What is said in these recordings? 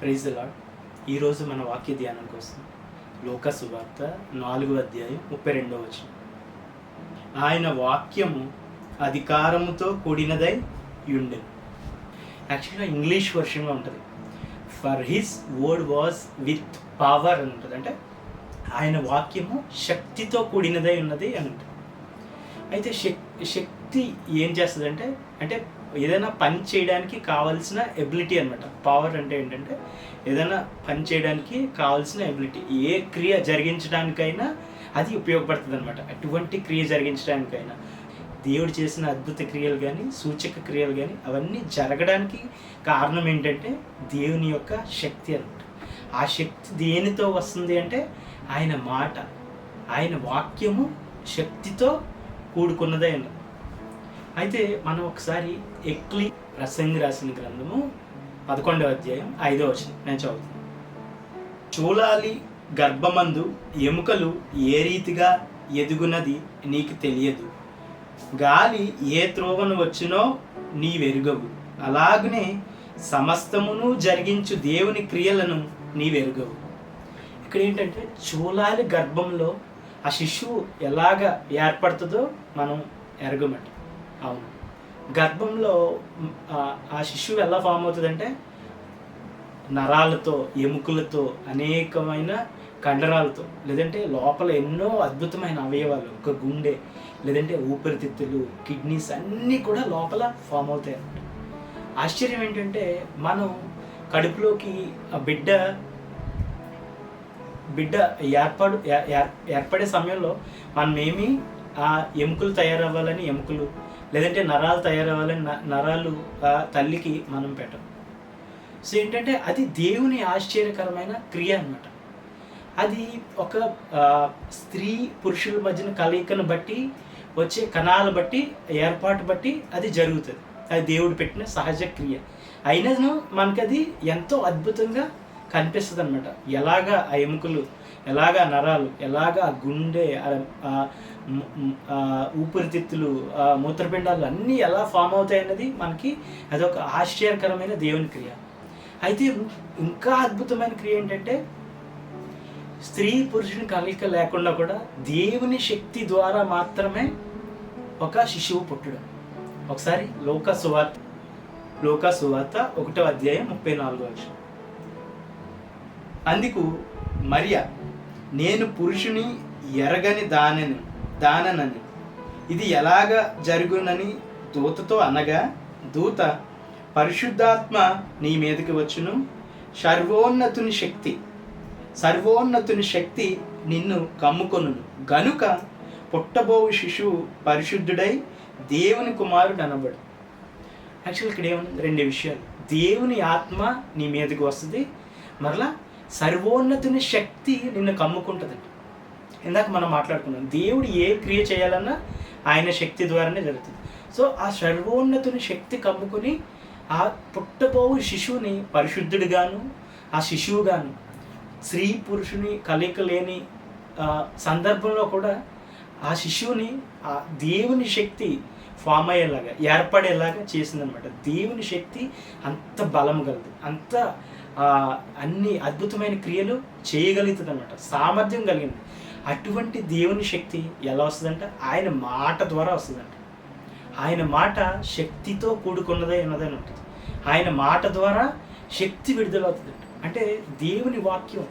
Praise the lord. ఈరోజు మన వాక్య ధ్యానం కోసం లూకా సువార్త 4వ అధ్యాయం 32వ వచనం. ఆయన వాక్యము అధికారముతో కూడినదై ఉండెను. యాక్చువల్గా ఇంగ్లీష్ వర్షన్లో ఉంటుంది, for his word was with power అని ఉంటుంది. అంటే ఆయన వాక్యము శక్తితో కూడినదై ఉన్నది అని ఉంటుంది. అయితే శక్తి ఏం చేస్తుంది అంటే ఏదైనా పని చేయడానికి కావాల్సిన ఎబిలిటీ అనమాట. పవర్ అంటే ఏంటంటే ఏదైనా పని చేయడానికి కావాల్సిన ఎబిలిటీ, ఏ క్రియ జరిగించడానికైనా అది ఉపయోగపడుతుంది అనమాట. అటువంటి క్రియ జరిగించడానికైనా దేవుడు చేసిన అద్భుత క్రియలు కానీ సూచక క్రియలు కానీ అవన్నీ జరగడానికి కారణం ఏంటంటే దేవుని యొక్క శక్తి అనమాట. ఆ శక్తి దేనితో వస్తుంది అంటే ఆయన మాట, ఆయన వాక్యము శక్తితో కూడుకున్నదే అన్నది. అయితే మనం ఒకసారి ఎక్లీ ప్రసంగి రాసిన గ్రంథము 11వ అధ్యాయం 5వ వచనం నేను చదువుతాను. చూలాలి గర్భమందు ఎముకలు ఏ రీతిగా ఎదుగునది నీకు తెలియదు, గాలి ఏ త్రోవను వచ్చినో నీవెరుగవు, అలాగనే సమస్తమును జరిగించు దేవుని క్రియలను నీవెరుగవు. ఇక్కడ ఏంటంటే చూలాలి గర్భంలో ఆ శిశువు ఎలాగ ఏర్పడుతుందో మనం ఎరగమట. అవును, గర్భంలో ఆ శిశువు ఎలా ఫామ్ అవుతుందంటే నరాలతో, ఎముకలతో, అనేకమైన కండరాలతో, లేదంటే లోపల ఎన్నో అద్భుతమైన అవయవాలు, ఒక గుండె, లేదంటే ఊపిరితిత్తులు, కిడ్నీస్ అన్నీ కూడా లోపల ఫామ్ అవుతాయి అన్నమాట. ఆశ్చర్యం ఏంటంటే మనం కడుపులోకి ఆ బిడ్డ ఏర్పడే సమయంలో మనం ఏమి ఆ ఎముకలు తయారవ్వాలని ఎముకలు, లేదంటే నరాలు తయారవ్వాలని నరాలు తల్లికి మనం పెట్టం. సో ఏంటంటే అది దేవుని ఆశ్చర్యకరమైన క్రియ అన్నమాట. అది ఒక స్త్రీ పురుషుల మధ్యన కలయికను బట్టి వచ్చే కణాలను బట్టి ఏర్పాటు బట్టి అది జరుగుతుంది. అది దేవుడు పెట్టిన సహజ క్రియ అయినను మనకి అది ఎంతో అద్భుతంగా కనిపిస్తుంది అనమాట. ఎలాగా ఆ ఎముకలు, ఎలాగా నరాలు, ఎలాగా గుండె, ఊపిరితిత్తులు, మూత్రపిండాలు అన్నీ ఎలా ఫామ్ అవుతాయి అన్నది మనకి అదొక ఆశ్చర్యకరమైన దేవుని క్రియ. అయితే ఇంకా అద్భుతమైన క్రియ ఏంటంటే స్త్రీ పురుషుని కలయిక లేకుండా కూడా దేవుని శక్తి ద్వారా మాత్రమే ఒక శిశువు పుట్టడం. ఒకసారి లూకా సువార్త 1వ అధ్యాయం 34వ వచనం. అందుకు మరియా, నేను పురుషుని ఎరగని దాననని ఇది ఎలాగ జరుగునని దూతతో అనగా, దూత, పరిశుద్ధాత్మ నీ మీదకి వచ్చును, సర్వోన్నతుని శక్తి నిన్ను కమ్ముకొనును, గనుక పుట్టబోవు శిశువు పరిశుద్ధుడై దేవుని కుమారుడు అనబడు. యాక్చువల్ ఇక్కడ ఏమన్నా రెండు విషయాలు. దేవుని ఆత్మ నీ మీదకి వస్తుంది, మరలా సర్వోన్నతుని శక్తి నిన్ను కమ్ముకుంటుందండి. ఇందాక మనం మాట్లాడుకున్నాం, దేవుడు ఏ క్రియ చేయాలన్నా ఆయన శక్తి ద్వారానే జరుగుతుంది. సో ఆ సర్వోన్నతుని శక్తి కమ్ముకొని ఆ పుట్టబోవు శిశువుని పరిశుద్ధుడిగాను, ఆ శిశువుగాను, స్త్రీ పురుషుని కలయిక లేని సందర్భంలో కూడా ఆ శిశువుని ఆ దేవుని శక్తి ఫామ్ అయ్యేలాగా, ఏర్పడేలాగా చేసిందనమాట. దేవుని శక్తి అంత బలం కలదు, అంత అన్ని అద్భుతమైన క్రియలు చేయగలుగుతుంది అనమాట, సామర్థ్యం కలిగింది. అటువంటి దేవుని శక్తి ఎలా వస్తుందంటే ఆయన మాట ద్వారా వస్తుందంట. ఆయన మాట శక్తితో కూడుకున్నదే ఉన్నదని ఉంటుంది. ఆయన మాట ద్వారా శక్తి విడుదలవుతుందంట. అంటే దేవుని వాక్యం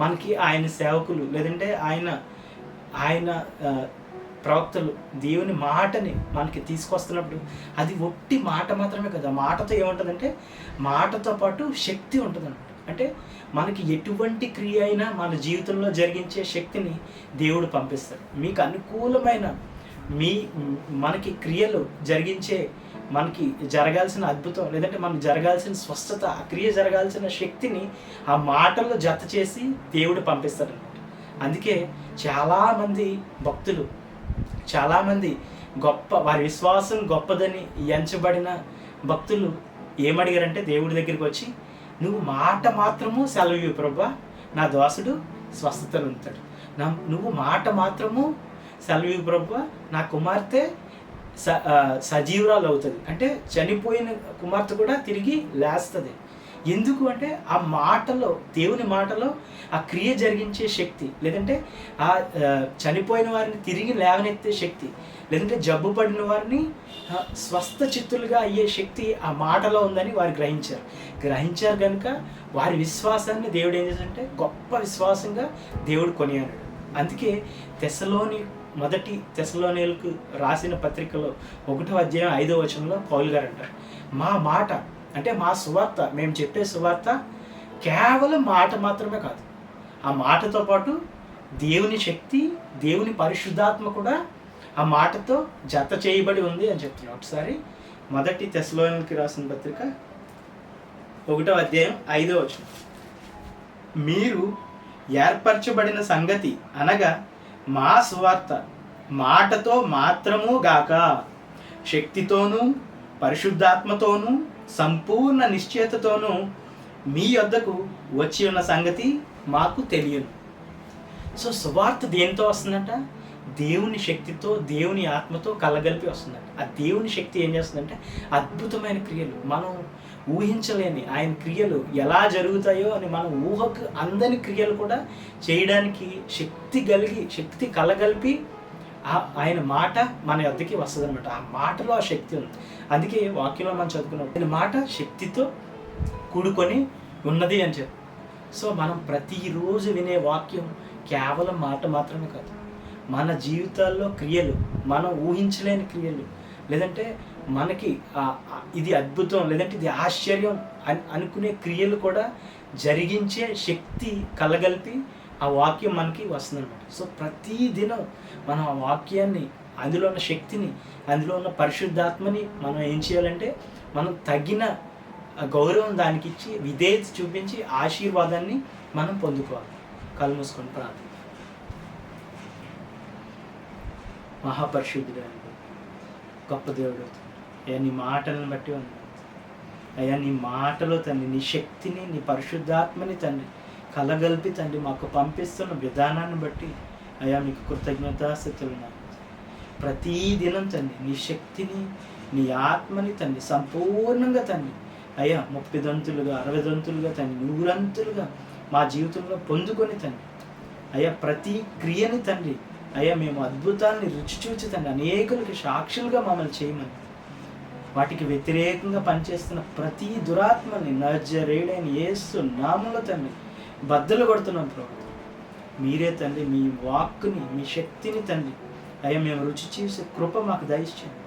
మనకి ఆయన సేవకులు, లేదంటే ఆయన ప్రవక్తలు దేవుని మాటని మనకి తీసుకొస్తున్నప్పుడు అది ఒట్టి మాట మాత్రమే కదా. మాటతో ఏముంటుందంటే మాటతో పాటు శక్తి ఉంటుంది అన్నమాట. అంటే మనకి ఎటువంటి క్రియ అయినా మన జీవితంలో జరిగించే శక్తిని దేవుడు పంపిస్తాడు. మీకు అనుకూలమైన మనకి క్రియలు జరిగించే, మనకి జరగాల్సిన అద్భుతం, లేదంటే మనకు జరగాల్సిన స్వస్థత, ఆ క్రియ జరగాల్సిన శక్తిని ఆ మాటల్లో జత చేసి దేవుడు పంపిస్తాడు అన్నమాట. అందుకే చాలామంది భక్తులు, చాలామంది వారి విశ్వాసం గొప్పదని ఎంచబడిన భక్తులు ఏమడిగారంటే దేవుడి దగ్గరికి వచ్చి, నువ్వు మాట మాత్రము సెలవు ప్రభువా, నా దాసుడు స్వస్థతలు ఉంటాడు. నువ్వు మాట మాత్రము సెలవు ప్రభువా, నా కుమార్తె సజీవురాలు అవుతుంది. అంటే చనిపోయిన కుమార్తె కూడా తిరిగి లేస్తుంది. ఎందుకు అంటే ఆ మాటలో, దేవుని మాటలో ఆ క్రియ జరిగించే శక్తి, లేదంటే ఆ చనిపోయిన వారిని తిరిగి లేవనెత్తే శక్తి, లేదంటే జబ్బు పడిన వారిని స్వస్థ చిత్తులుగా అయ్యే శక్తి ఆ మాటలో ఉందని వారు గ్రహించారు కనుక వారి విశ్వాసాన్ని దేవుడు ఏం చేశాడంటే గొప్ప విశ్వాసంగా దేవుడు కొనియాడాడు. అందుకే మొదటి తెస్సలోనియులకు రాసిన పత్రికలో 1వ అధ్యాయం 5వ వచనంలో పౌలు గారు అంటారు, మా మాట అంటే మా సువార్త, మేము చెప్పే సువార్త కేవలం మాట మాత్రమే కాదు, ఆ మాటతో పాటు దేవుని శక్తి, దేవుని పరిశుద్ధాత్మ కూడా ఆ మాటతో జత చేయబడి ఉంది అని చెప్తున్నాం. ఒకసారి మొదటి తెస్సలోనియులకు రాసిన పత్రిక 1వ అధ్యాయం 5వ వచనం, మీరు ఏర్పరచబడిన సంగతి అనగా మా సువార్త మాటతో మాత్రము గాక శక్తితోనూ పరిశుద్ధాత్మతోనూ సంపూర్ణ నిశ్చయతతోనూ మీ యొద్దకు వచ్చి ఉన్న సంగతి మాకు తెలియదు. సో సువార్త దేనితో వస్తుందంట? దేవుని శక్తితో, దేవుని ఆత్మతో కలగలిపి వస్తుందంట. ఆ దేవుని శక్తి ఏం చేస్తుందంటే అద్భుతమైన క్రియలు, మనం ఊహించలేని ఆయన క్రియలు ఎలా జరుగుతాయో అని మనం ఊహకు అందని క్రియలు కూడా చేయడానికి శక్తి కలగలిపి ఆయన మాట మన యొద్దకి వస్తుంది అనమాట. ఆ మాటలో ఆ శక్తి ఉంది. అందుకే వాక్యంలో మనం చదువుకున్నాం, ఆయన మాట శక్తితో కూడుకొని ఉన్నది అని చెప్పి. సో మనం ప్రతిరోజు వినే వాక్యం కేవలం మాట మాత్రమే కాదు, మన జీవితాల్లో క్రియలు, మనం ఊహించలేని క్రియలు, లేదంటే మనకి ఇది అద్భుతం, లేదంటే ఇది ఆశ్చర్యం అనుకునే క్రియలు కూడా జరిగించే శక్తి కలగలిపి ఆ వాక్యం మనకి వస్తుందన్నమాట. సో ప్రతి దినం మనం ఆ వాక్యాన్ని, అందులో ఉన్న శక్తిని, అందులో ఉన్న పరిశుద్ధాత్మని మనం ఏం చేయాలంటే మనం తగిన గౌరవం దానికి ఇచ్చి, విధేయత చూపించి ఆశీర్వాదాన్ని మనం పొందుకోవాలి. కళ్ళు మూసుకొని ప్రార్థన. మహాపరిశుద్ధుడు గొప్ప దేవుడు అయ్యా, నీ మాటలను బట్టి ఉంది అయ్యా, నీ మాటలో తండ్రి నీ శక్తిని, నీ పరిశుద్ధాత్మని తండ్రి కలగలిపి తండ్రి మాకు పంపిస్తున్న విధానాన్ని బట్టి అయ్యా మీకు కృతజ్ఞతాస్థుతులు. ప్రతీ దినం తండ్రి నీ శక్తిని, నీ ఆత్మని తండ్రి సంపూర్ణంగా తండ్రి అయ్యా 30 దంతులుగా 60 దంతులుగా తండ్రి 100 అంతులుగా మా జీవితంలో పొందుకొని తండ్రి అయ్యా ప్రతి క్రియని తండ్రి అయ్యా మేము అద్భుతాన్ని రుచి చూచి తండ్రి అనేకులకి సాక్షులుగా మమ్మల్ని చేయమని, వాటికి వ్యతిరేకంగా పనిచేస్తున్న ప్రతి దురాత్మని నజరేయుడైన యేసు నామములో తండ్రి బద్దలు కొడుతున్నాం ప్రభు. మీరే తండ్రి మీ వాక్కుని, మీ శక్తిని తండ్రి అయ్యా మేము రుచి చూసే కృప మాకు దయచేయండి.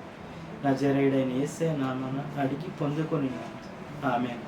నజరేయుడైన యేసే నామమున అడిగి పొందుకొని ఆమేన్.